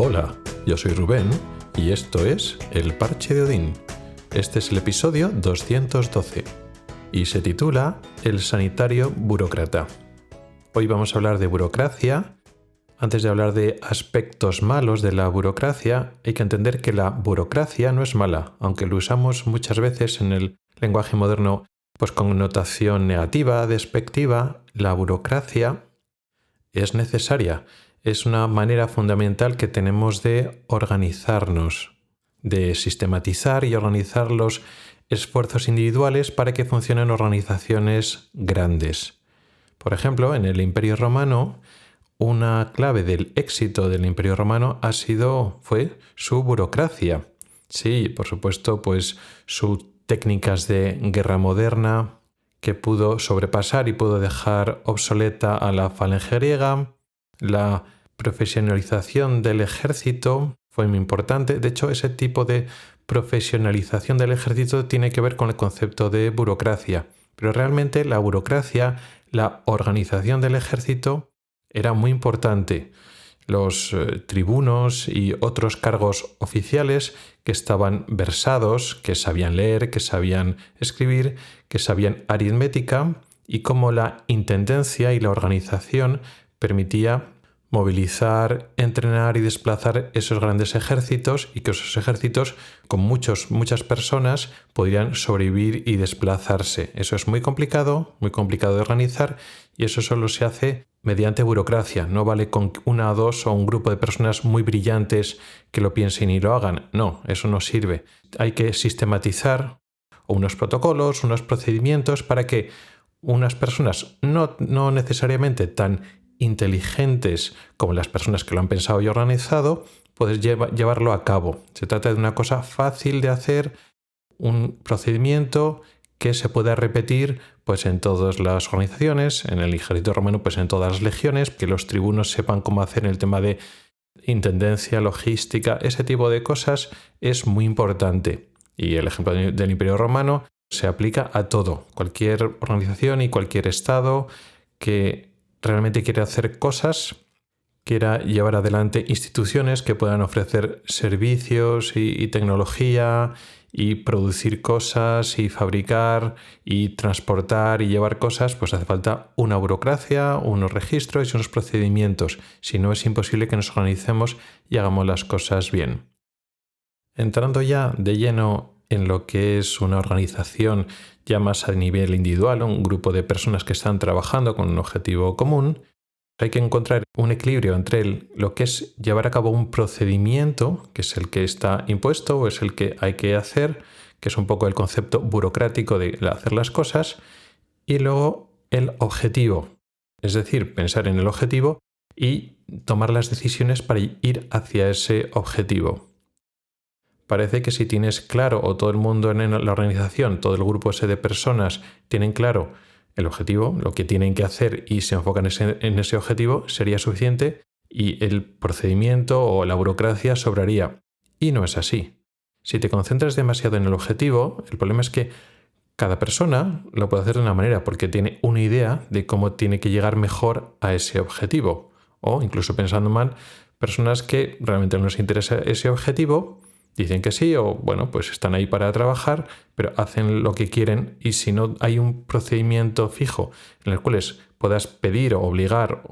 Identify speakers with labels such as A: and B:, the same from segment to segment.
A: Hola, yo soy Rubén y esto es El Parche de Odín. Este es el episodio 212 y se titula El sanitario burócrata. Hoy vamos a hablar de burocracia. Antes de hablar de aspectos malos de la burocracia, hay que entender que la burocracia no es mala, aunque lo usamos muchas veces en el lenguaje moderno pues con connotación negativa, despectiva. La burocracia es necesaria, es una manera fundamental que tenemos de organizarnos, de sistematizar y organizar los esfuerzos individuales para que funcionen organizaciones grandes. Por ejemplo, en el Imperio Romano, una clave del éxito del Imperio Romano fue su burocracia. Sí, por supuesto, pues sus técnicas de guerra moderna que pudo sobrepasar y pudo dejar obsoleta a la falange griega. La profesionalización del ejército fue muy importante. De hecho, ese tipo de profesionalización del ejército tiene que ver con el concepto de burocracia. Pero realmente la burocracia, la organización del ejército, era muy importante. Los tribunos y otros cargos oficiales que estaban versados, que sabían leer, que sabían escribir, que sabían aritmética, y cómo la intendencia y la organización permitía movilizar, entrenar y desplazar esos grandes ejércitos, y que esos ejércitos con muchas personas podrían sobrevivir y desplazarse. Eso es muy complicado de organizar, y eso solo se hace mediante burocracia. No vale con una o dos o un grupo de personas muy brillantes que lo piensen y lo hagan. No, eso no sirve. Hay que sistematizar unos protocolos, unos procedimientos para que unas personas no necesariamente tan inteligentes como las personas que lo han pensado y organizado, puedes llevarlo a cabo. Se trata de una cosa fácil de hacer, un procedimiento que se pueda repetir pues en todas las organizaciones, en el ejército romano pues en todas las legiones, que los tribunos sepan cómo hacer el tema de intendencia, logística, ese tipo de cosas es muy importante. Y el ejemplo del Imperio Romano se aplica a todo, cualquier organización y cualquier estado que realmente quiere hacer cosas, quiera llevar adelante instituciones que puedan ofrecer servicios y tecnología y producir cosas y fabricar y transportar y llevar cosas, pues hace falta una burocracia, unos registros y unos procedimientos. Si no, es imposible que nos organicemos y hagamos las cosas bien. Entrando ya de lleno en lo que es una organización ya más a nivel individual, un grupo de personas que están trabajando con un objetivo común, hay que encontrar un equilibrio entre lo que es llevar a cabo un procedimiento, que es el que está impuesto o es el que hay que hacer, que es un poco el concepto burocrático de hacer las cosas, y luego el objetivo, es decir, pensar en el objetivo y tomar las decisiones para ir hacia ese objetivo. Parece que si tienes claro, o todo el mundo en la organización, todo el grupo ese de personas tienen claro el objetivo, lo que tienen que hacer y se enfocan en ese objetivo, sería suficiente y el procedimiento o la burocracia sobraría. Y no es así. Si te concentras demasiado en el objetivo, el problema es que cada persona lo puede hacer de una manera porque tiene una idea de cómo tiene que llegar mejor a ese objetivo. O, incluso pensando mal, personas que realmente no les interesa ese objetivo dicen que sí o, bueno, pues están ahí para trabajar, pero hacen lo que quieren, y si no hay un procedimiento fijo en el cual puedas pedir o obligar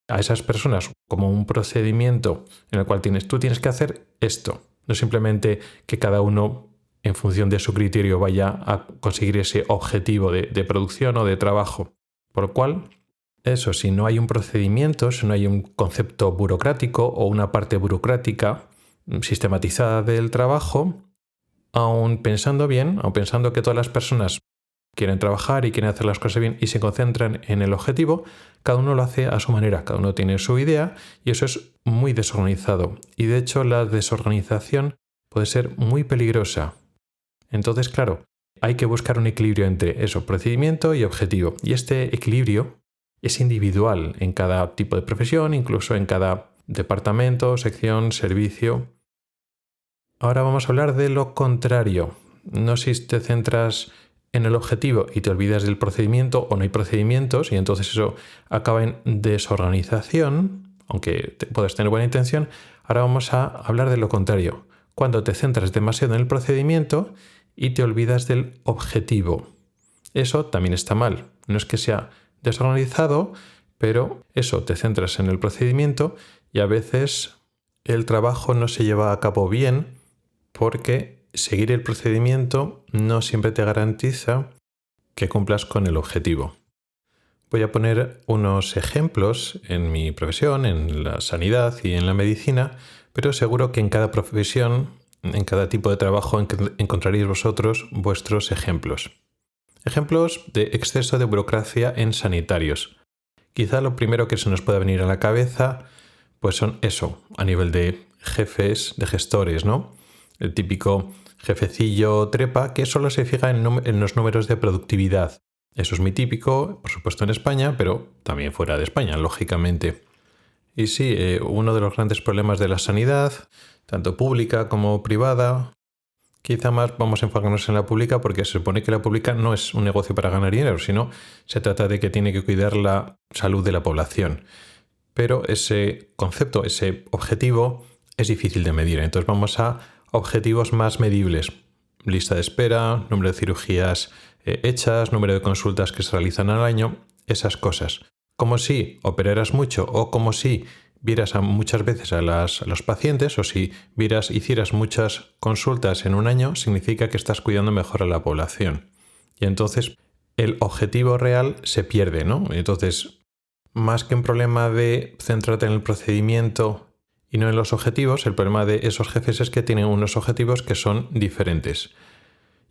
A: a esas personas como un procedimiento en el cual tú tienes que hacer esto, no simplemente que cada uno en función de su criterio vaya a conseguir ese objetivo de producción o de trabajo. Por lo cual, eso, si no hay un procedimiento, si no hay un concepto burocrático o una parte burocrática sistematizada del trabajo, aun pensando bien, aun pensando que todas las personas quieren trabajar y quieren hacer las cosas bien y se concentran en el objetivo, cada uno lo hace a su manera, cada uno tiene su idea, y eso es muy desorganizado. Y de hecho la desorganización puede ser muy peligrosa. Entonces, claro, hay que buscar un equilibrio entre eso, procedimiento y objetivo. Y este equilibrio es individual en cada tipo de profesión, incluso en cada departamento, sección, servicio. Ahora vamos a hablar de lo contrario. No sé si te centras en el objetivo y te olvidas del procedimiento, o no hay procedimientos y entonces eso acaba en desorganización, aunque puedes tener buena intención. Ahora vamos a hablar de lo contrario, cuando te centras demasiado en el procedimiento y te olvidas del objetivo. Eso también está mal. No es que sea desorganizado, pero eso, te centras en el procedimiento y a veces el trabajo no se lleva a cabo bien porque seguir el procedimiento no siempre te garantiza que cumplas con el objetivo. Voy a poner unos ejemplos en mi profesión, en la sanidad y en la medicina, pero seguro que en cada profesión, en cada tipo de trabajo, encontraréis vosotros vuestros ejemplos. Ejemplos de exceso de burocracia en sanitarios. Quizá lo primero que se nos pueda venir a la cabeza pues son eso, a nivel de jefes, de gestores, ¿no? El típico jefecillo trepa que solo se fija en los números de productividad. Eso es muy típico, por supuesto en España, pero también fuera de España, lógicamente. Y sí, uno de los grandes problemas de la sanidad, tanto pública como privada, quizá más vamos a enfocarnos en la pública porque se supone que la pública no es un negocio para ganar dinero, sino se trata de que tiene que cuidar la salud de la población. Pero ese concepto, ese objetivo es difícil de medir. Entonces vamos a objetivos más medibles. Lista de espera, número de cirugías hechas, número de consultas que se realizan al año, esas cosas. Como si operaras mucho o como si vieras muchas veces a los pacientes o si hicieras muchas consultas en un año, significa que estás cuidando mejor a la población. Y entonces el objetivo real se pierde, ¿no? Entonces, más que un problema de centrarte en el procedimiento y no en los objetivos, el problema de esos jefes es que tienen unos objetivos que son diferentes.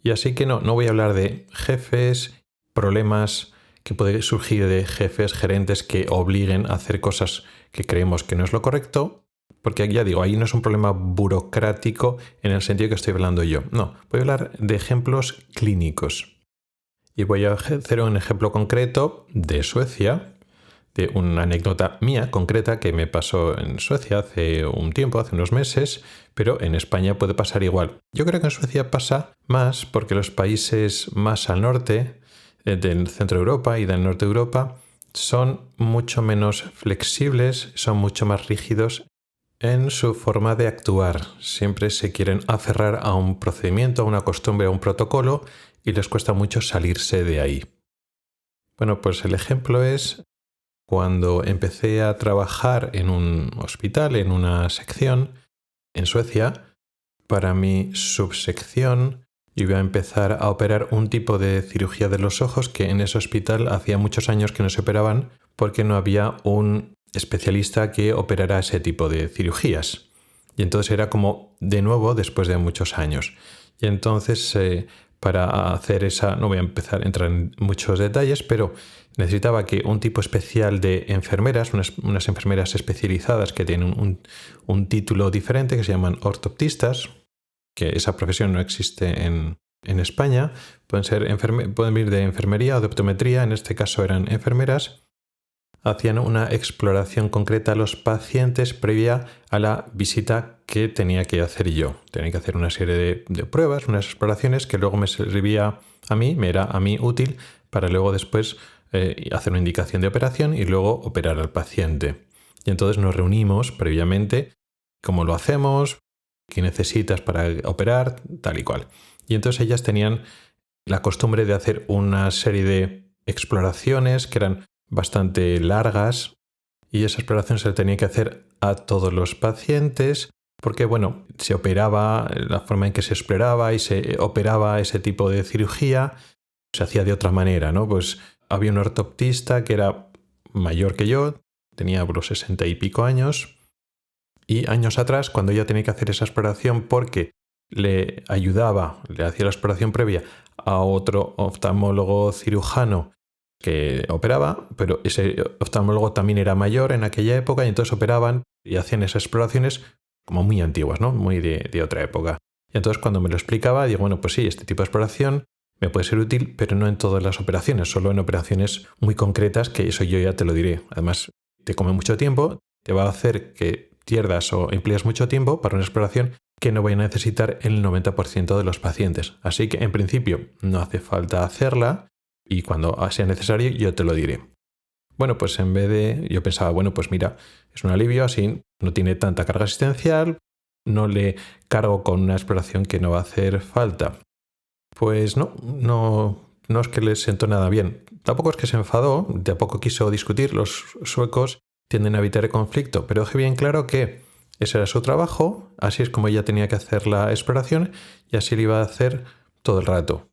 A: Y así que no voy a hablar de jefes, problemas que pueden surgir de jefes, gerentes que obliguen a hacer cosas que creemos que no es lo correcto, porque ya digo, ahí no es un problema burocrático en el sentido que estoy hablando yo. No, voy a hablar de ejemplos clínicos. Y voy a hacer un ejemplo concreto de Suecia, de una anécdota mía concreta que me pasó en Suecia hace un tiempo, hace unos meses, pero en España puede pasar igual. Yo creo que en Suecia pasa más porque los países más al norte, del centro de Europa y del norte de Europa, son mucho menos flexibles, son mucho más rígidos en su forma de actuar. Siempre se quieren aferrar a un procedimiento, a una costumbre, a un protocolo y les cuesta mucho salirse de ahí. Bueno, pues el ejemplo es cuando empecé a trabajar en un hospital, en una sección en Suecia. Para mi subsección yo iba a empezar a operar un tipo de cirugía de los ojos que en ese hospital hacía muchos años que no se operaban porque no había un especialista que operara ese tipo de cirugías. Y entonces era como de nuevo después de muchos años. Y entonces para hacer esa, no voy a empezar a entrar en muchos detalles, pero necesitaba que un tipo especial de enfermeras, unas enfermeras especializadas que tienen un título diferente que se llaman ortoptistas, que esa profesión no existe en España, pueden venir de enfermería o de optometría, en este caso eran enfermeras, hacían una exploración concreta a los pacientes previa a la visita que tenía que hacer yo. Tenía que hacer una serie de pruebas, unas exploraciones que luego me servía a mí, me era a mí útil para luego después hacer una indicación de operación y luego operar al paciente. Y entonces nos reunimos previamente, cómo lo hacemos, qué necesitas para operar, tal y cual. Y entonces ellas tenían la costumbre de hacer una serie de exploraciones que eran bastante largas y esa exploración se tenía que hacer a todos los pacientes porque, bueno, se operaba, la forma en que se exploraba y se operaba ese tipo de cirugía se hacía de otra manera, ¿no? Pues había un ortoptista que era mayor que yo, tenía unos 60 y pico años, y años atrás, cuando ella tenía que hacer esa exploración porque le ayudaba, le hacía la exploración previa a otro oftalmólogo cirujano que operaba, pero ese oftalmólogo también era mayor en aquella época y entonces operaban y hacían esas exploraciones como muy antiguas, ¿no? Muy de otra época. Y entonces cuando me lo explicaba, digo, bueno, pues sí, este tipo de exploración me puede ser útil, pero no en todas las operaciones, solo en operaciones muy concretas, que eso yo ya te lo diré. Además, te come mucho tiempo, te va a hacer que pierdas o empleas mucho tiempo para una exploración que no voy a necesitar el 90% de los pacientes. Así que, en principio, no hace falta hacerla y cuando sea necesario yo te lo diré. Bueno, pues en vez de... Yo pensaba, bueno, pues mira, Es un alivio, así no tiene tanta carga asistencial, no le cargo con una exploración que no va a hacer falta. Pues no es que le sentó nada bien. Tampoco es que se enfadó, tampoco quiso discutir. Los suecos tienden a evitar el conflicto, pero dejé bien claro que ese era su trabajo, así es como ella tenía que hacer la exploración y así lo iba a hacer todo el rato.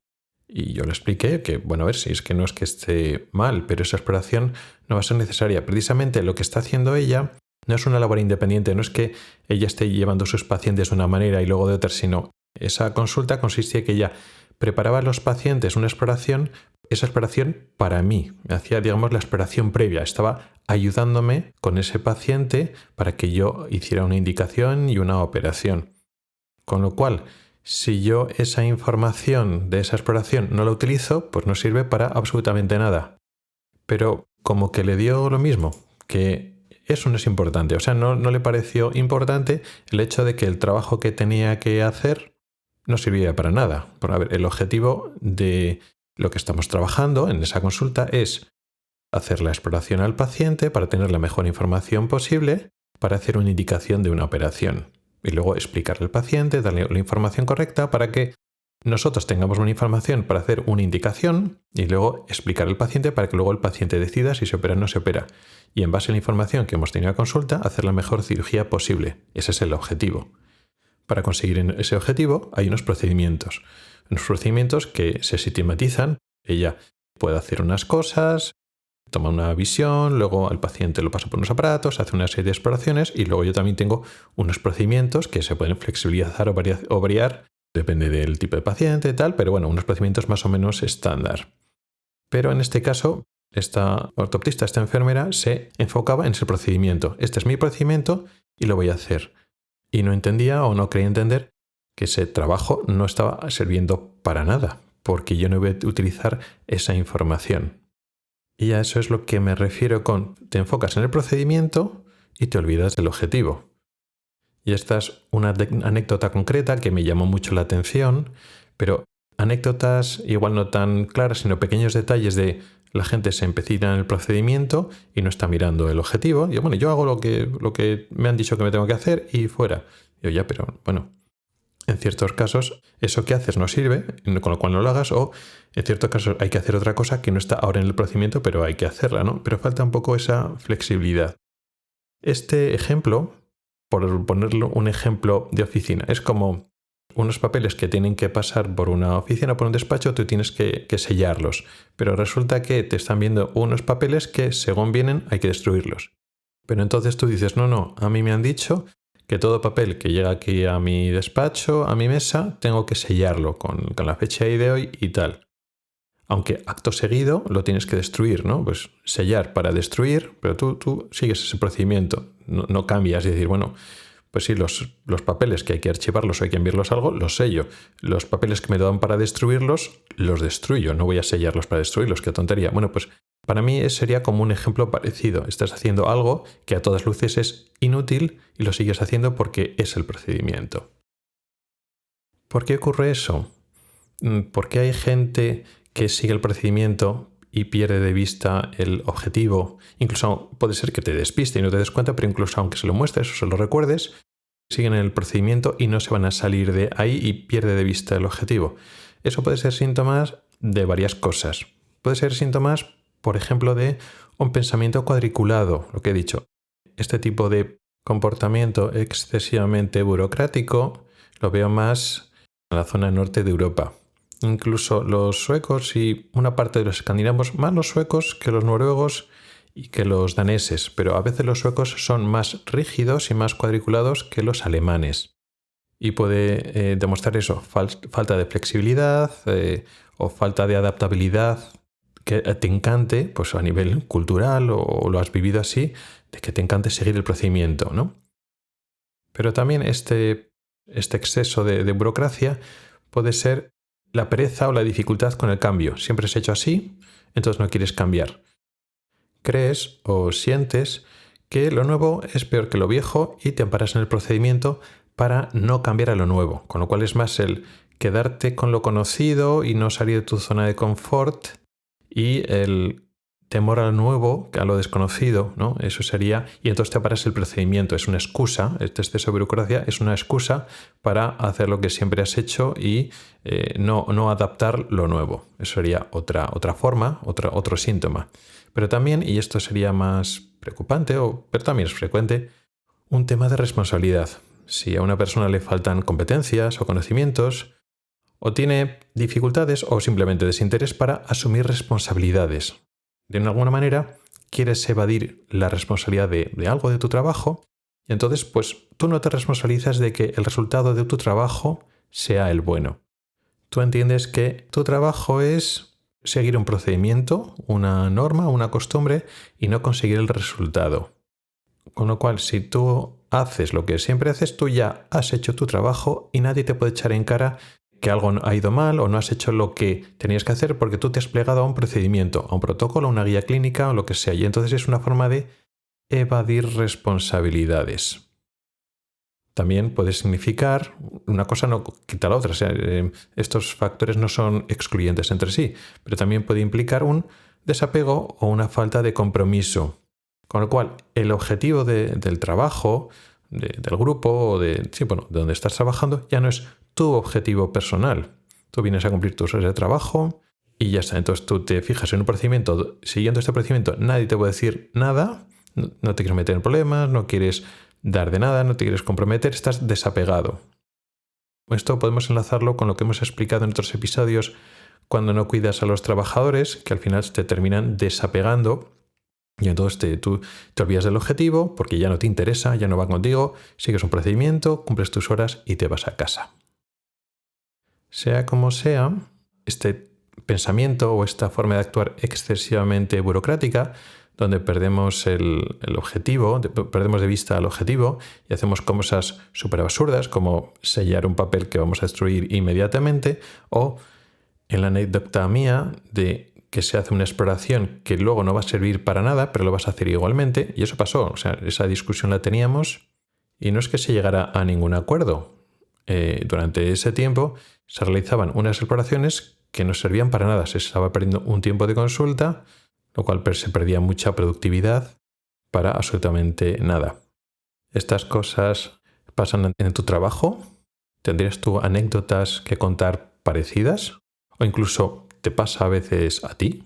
A: Y yo le expliqué que, bueno, a ver, si es que no es que esté mal, pero esa exploración no va a ser necesaria. Precisamente lo que está haciendo ella no es una labor independiente, no es que ella esté llevando a sus pacientes de una manera y luego de otra, sino esa consulta consistía en que ella preparaba a los pacientes una exploración, esa exploración para mí, hacía, digamos, la exploración previa, estaba ayudándome con ese paciente para que yo hiciera una indicación y una operación. Con lo cual, si yo esa información de esa exploración no la utilizo, pues no sirve para absolutamente nada. Pero como que le dio lo mismo, que eso no es importante. O sea, no le pareció importante el hecho de que el trabajo que tenía que hacer no servía para nada. Por, a ver, el objetivo de lo que estamos trabajando en esa consulta es hacer la exploración al paciente para tener la mejor información posible para hacer una indicación de una operación. Y luego explicarle al paciente, darle la información correcta para que nosotros tengamos una información para hacer una indicación y luego explicar al paciente para que luego el paciente decida si se opera o no se opera. Y en base a la información que hemos tenido a consulta, hacer la mejor cirugía posible. Ese es el objetivo. Para conseguir ese objetivo hay unos procedimientos. Unos procedimientos que se sistematizan. Ella puede hacer unas cosas, toma una visión, luego al paciente lo pasa por unos aparatos, hace una serie de exploraciones y luego yo también tengo unos procedimientos que se pueden flexibilizar o variar, depende del tipo de paciente y tal, pero bueno, unos procedimientos más o menos estándar. Pero en este caso, esta ortoptista, esta enfermera, se enfocaba en ese procedimiento. Este es mi procedimiento y lo voy a hacer. Y no entendía o no quería entender que ese trabajo no estaba sirviendo para nada, porque yo no iba a utilizar esa información. Y a eso es lo que me refiero con te enfocas en el procedimiento y te olvidas del objetivo. Y esta es una anécdota concreta que me llamó mucho la atención, pero anécdotas igual no tan claras, sino pequeños detalles de la gente se empecina en el procedimiento y no está mirando el objetivo. Yo hago lo que me han dicho que me tengo que hacer y fuera. Pero bueno, en ciertos casos eso que haces no sirve, con lo cual no lo hagas, o en ciertos casos hay que hacer otra cosa que no está ahora en el procedimiento, pero hay que hacerla, ¿no? Pero falta un poco esa flexibilidad. Este ejemplo, por ponerlo un ejemplo de oficina, es como unos papeles que tienen que pasar por una oficina, por un despacho, tú tienes que sellarlos. Pero resulta que te están viendo unos papeles que según vienen hay que destruirlos. Pero entonces tú dices, no, a mí me han dicho que todo papel que llega aquí a mi despacho, a mi mesa, tengo que sellarlo con la fecha de hoy y tal. Aunque acto seguido lo tienes que destruir, ¿no? Pues sellar para destruir, pero tú sigues ese procedimiento, no cambias y decir, bueno, pues sí, los papeles que hay que archivarlos o hay que enviarlos a algo, los sello. Los papeles que me dan para destruirlos, los destruyo. No voy a sellarlos para destruirlos, qué tontería. Bueno, pues para mí sería como un ejemplo parecido. Estás haciendo algo que a todas luces es inútil y lo sigues haciendo porque es el procedimiento. ¿Por qué ocurre eso? ¿Por qué hay gente que sigue el procedimiento y pierde de vista el objetivo? Incluso puede ser que te despiste y no te des cuenta, pero incluso aunque se lo muestres o se lo recuerdes, siguen en el procedimiento y no se van a salir de ahí y pierde de vista el objetivo. Eso puede ser síntomas de varias cosas. Puede ser síntomas, por ejemplo, de un pensamiento cuadriculado, lo que he dicho. Este tipo de comportamiento excesivamente burocrático lo veo más en la zona norte de Europa. Incluso los suecos y una parte de los escandinavos, más los suecos que los noruegos y que los daneses, pero a veces los suecos son más rígidos y más cuadriculados que los alemanes. Y puede demostrar eso, falta de flexibilidad o falta de adaptabilidad que te encante, pues a nivel cultural o lo has vivido así, de que te encante seguir el procedimiento, ¿no? Pero también este exceso de burocracia puede ser la pereza o la dificultad con el cambio. Siempre has hecho así, entonces no quieres cambiar. Crees o sientes que lo nuevo es peor que lo viejo y te amparas en el procedimiento para no cambiar a lo nuevo, con lo cual es más el quedarte con lo conocido y no salir de tu zona de confort y el temor a lo nuevo, a lo desconocido, ¿no? Eso sería, y entonces te paras el procedimiento, es una excusa, este exceso de burocracia es una excusa para hacer lo que siempre has hecho y no adaptar lo nuevo. Eso sería otra forma, otro síntoma. Pero también, y esto sería más preocupante, pero también es frecuente, un tema de responsabilidad. Si a una persona le faltan competencias o conocimientos, o tiene dificultades o simplemente desinterés para asumir responsabilidades. De alguna manera, quieres evadir la responsabilidad de algo de tu trabajo y entonces pues tú no te responsabilizas de que el resultado de tu trabajo sea el bueno. Tú entiendes que tu trabajo es seguir un procedimiento, una norma, una costumbre y no conseguir el resultado. Con lo cual, si tú haces lo que siempre haces, tú ya has hecho tu trabajo y nadie te puede echar en cara que algo ha ido mal o no has hecho lo que tenías que hacer porque tú te has plegado a un procedimiento, a un protocolo, a una guía clínica o lo que sea. Y entonces es una forma de evadir responsabilidades. También puede significar, una cosa no quita la otra, o sea, estos factores no son excluyentes entre sí, pero también puede implicar un desapego o una falta de compromiso. Con lo cual, el objetivo del trabajo, del grupo o de donde estás trabajando ya no es tu objetivo personal. Tú vienes a cumplir tus horas de trabajo y ya está. Entonces tú te fijas en un procedimiento, siguiendo este procedimiento nadie te puede decir nada, no te quieres meter en problemas, no quieres dar de nada, no te quieres comprometer, estás desapegado. Esto podemos enlazarlo con lo que hemos explicado en otros episodios cuando no cuidas a los trabajadores, que al final te terminan desapegando y entonces tú te olvidas del objetivo porque ya no te interesa, ya no va contigo, sigues un procedimiento, cumples tus horas y te vas a casa. Sea como sea, este pensamiento o esta forma de actuar excesivamente burocrática, donde perdemos el objetivo, perdemos de vista el objetivo y hacemos cosas súper absurdas como sellar un papel que vamos a destruir inmediatamente, o en la anécdota mía de que se hace una exploración que luego no va a servir para nada, pero lo vas a hacer igualmente, y eso pasó, o sea, esa discusión la teníamos y no es que se llegara a ningún acuerdo. Durante ese tiempo se realizaban unas exploraciones que no servían para nada, se estaba perdiendo un tiempo de consulta, lo cual se perdía mucha productividad para absolutamente nada. ¿Estas cosas pasan en tu trabajo? ¿Tendrías tú anécdotas que contar parecidas? ¿O incluso te pasa a veces a ti?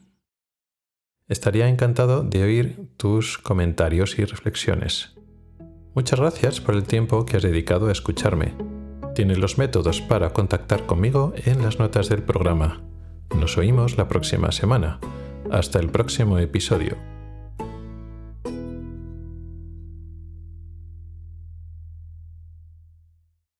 A: Estaría encantado de oír tus comentarios y reflexiones. Muchas gracias por el tiempo que has dedicado a escucharme. Tienes los métodos para contactar conmigo en las notas del programa. Nos oímos la próxima semana. Hasta el próximo episodio.